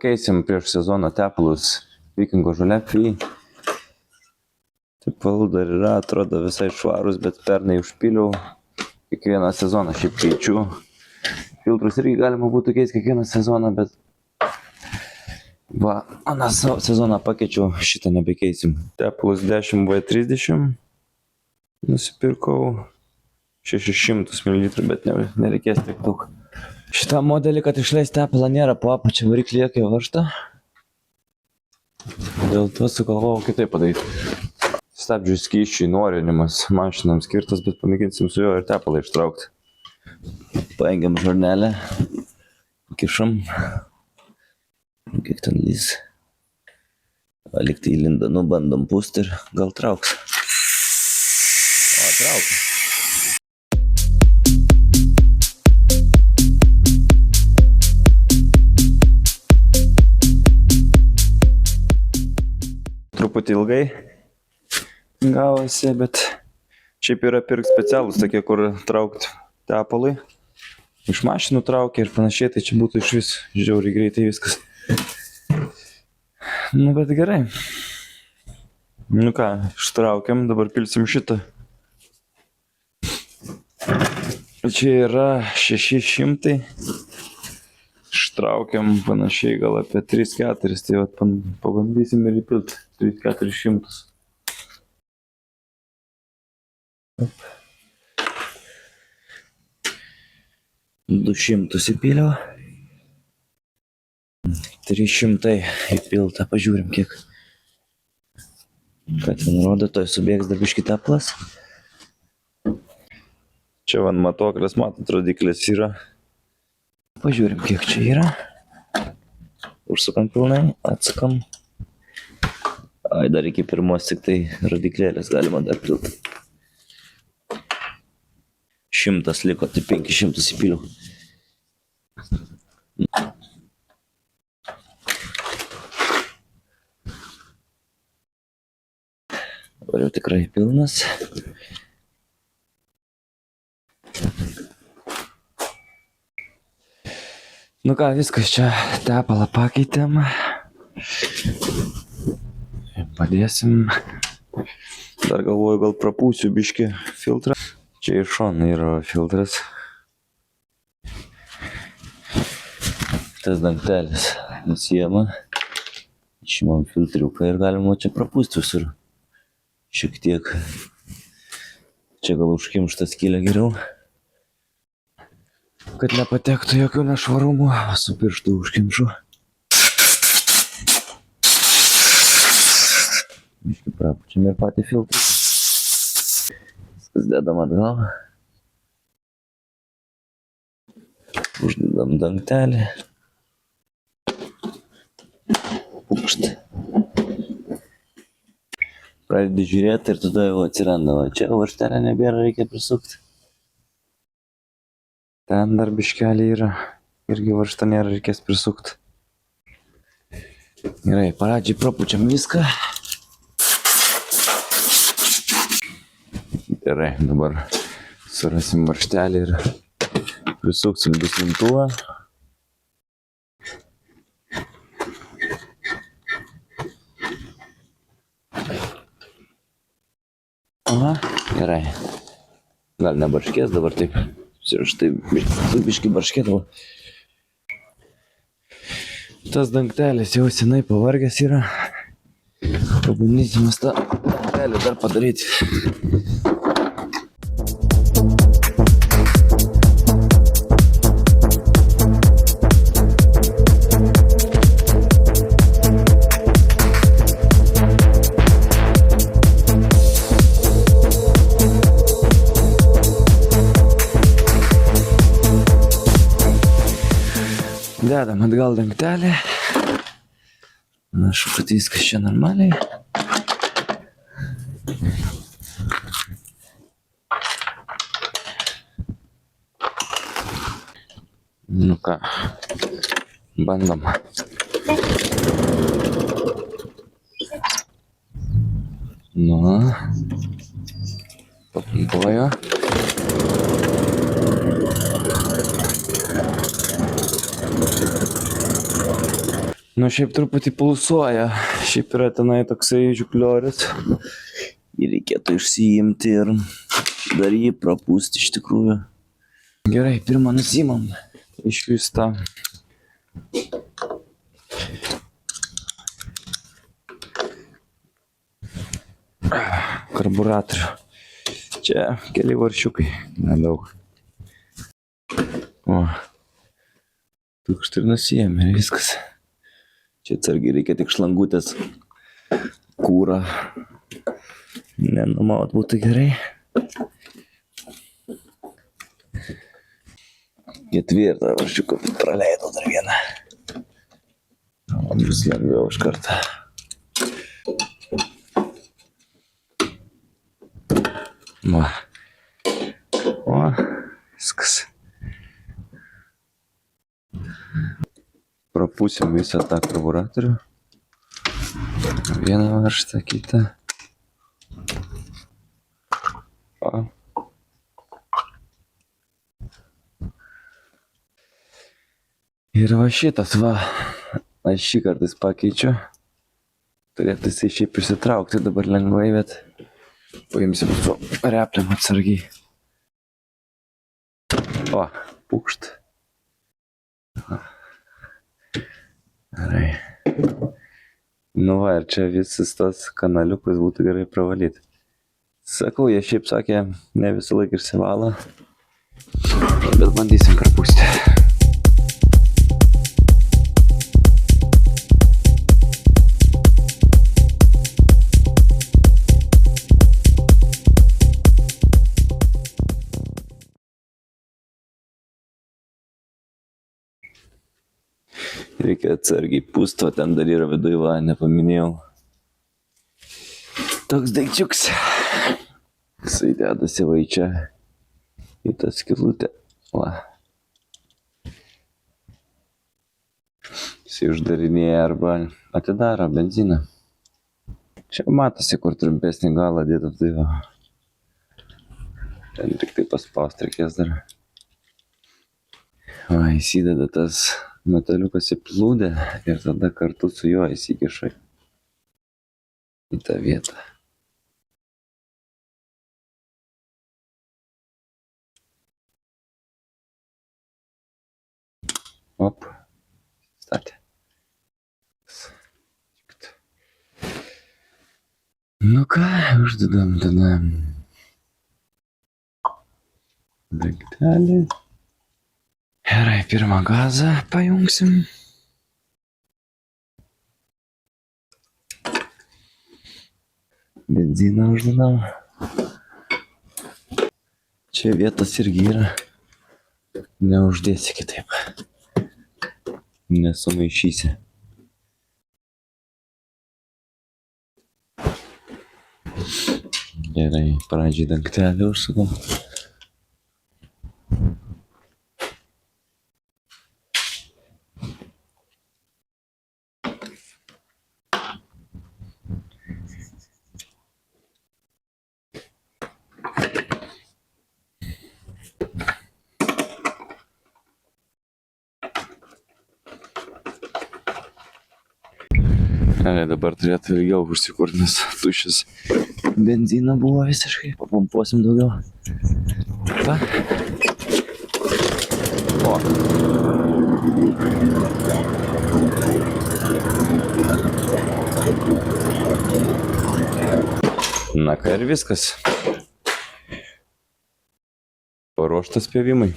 pakeisim prieš sezoną tepalus Vikingo žalia Fi. Tepalų dar yra, atrodo visai švarus, bet pernai užpiliau. Kiekvieną sezoną šiaip keičiu. Filtrus irgi galima būtų keisti kiekvieną sezoną, bet va, aną sezoną pakeičiau, šitą nebekeisim. Tepalus 10V30 nusipirkau 600 ml, bet nereikės tiek daug. Šitą modelį, kad išleis tepalą, nėra po apačia variklį jokio varžto. Dėl to sugalvojau kitaip padaryti. Stabdžių skysčių nuorinimas mašinams skirtas, bet pamėginsim su juo ir tepalą ištraukti. Paėgiam žarnelę, kišam. Kiek ten lys. Liktai įlinda, bandom pūsti ir gal trauks. O, traukia. Truputį ilgai gavosi, bet šiaip yra pirk specialūs tokie, kur traukt tepalui. Iš mašinų traukia ir panašiai, tai čia būtų iš vis žiauriai greitai viskas. Nu, bet gerai. Nu ką, ištraukiam, dabar pilsim šitą. Čia yra 600. Ištraukiam panašiai gal apie 3-4, tai vat pabandysim ir įpilt 3-400. 200 įpyliau. 300 įpilta, pažiūrim kiek. Ką ten rodo, toj subėgs dar biškį tepalas. Čia van matuoklės, matot, rodiklės yra. Pažiūrim kiek čia yra. Užsukam pilnai, atsukam. Ai, dar iki pirmos tik tai rodiklėlės galima dar pilti. 100 liko, tai 500 įpiliau. Dabar jau tikrai pilnas. Nu ką, viskas čia tepalą pakeitėm. Padėsim. Dar galvoju, gal prapūsiu biškį filtrą. Čia iš šono yra filtras. Tas dangtelis nusiema. Išimam filtriuką ir galima čia prapūsti visur. Šiek tiek. Čia gal užkimšta skylė geriau. Kad nepatektų jokių nešvarumų. Su pirštu užkimšu. Biškį prapučiam ir patį filtrą. Viskas dedam atgal. Uždedam dangtelį. Pukšt. Pradedi žiūrėti ir tada jau atsiranda. Va, čia varžtelė nebėra, reikia prisukti. Ten dar biškelį yra. Irgi varžta nėra, reikės prisukti. Gerai, pradžiai prapučiam viską. Gerai, dabar surasim varžtelį ir prisuksim duslintuvą. Aha, gerai. Gal nebarškės dabar taip. Štai biškį barškėdavo. Tas dangtelis jau senai pavargęs yra. Pabandysim tą dangtelį dar padaryti. Dedam atgal dangtelį. Našu, kad viskas čia normaliai. Nu ką, bandom. Nu, papumpuoju. Nu, šiaip truputį pulsuoja. Šiaip yra tenai toksai žiuklioris. Jį reikėtų išsiimti ir dar jį prapūsti iš tikrųjų. Gerai, pirmą nusimam. Išvystą. Karburatorių. Čia keli varšiukai, nedaug. O, tukšt ir nusijėmė ir viskas. Čia atsargiai reikia tik šlangutės kūrą. Nenumaut būtų gerai. Ketvirtą varšiuką praleidau dar vieną. O bus lengviau iš karto. Va. O, viskas. Prapūsim visą tą karburatorių. Vieną varžtą, kitą. O. Ir va šitas, va. Aš šį kartais pakeičiu. Turėtų jisai šiaip išsitraukti dabar lengvai, bet paimsim su repliam atsargiai. O, pukšt. Gerai. Nu va, ir čia visus tos kanaliukus būtų gerai pravalyti. Sakau, jie šiaip sakė, ne visą laiką išsivalo, bet bandysim prapūsti. Reikia atsargiai pūsto, ten dar yra viduj, va, nepaminėjau. Toks daikčiuks. Jisai dedasi va į čia, į tą skylutę. Va. Jisai uždarinėja arba atidaro benziną. Čia matosi, kur trumpesnį galą dėtų, tai va. Ten tik tai paspaust reikės dar. Va, įsideda tas metaliukas į plūdę ir tada kartu su juo įsikiša į tą vietą. Op, statė. Nu ką, uždedam tada daiktelį. Gerai, pirmą gazą pajungsim. Benziną uždedam. Čia vietos irgi yra. Neuždėsi kitaip. Nesumaišysi. Gerai, pradžiai dangtelį užsukam. Dabar turėtų ilgiau užsikurt, nes tuščias benzino buvo visiškai. Papumpuosim daugiau. Va. O. Na ką ir viskas. Paruoštas pjovimai.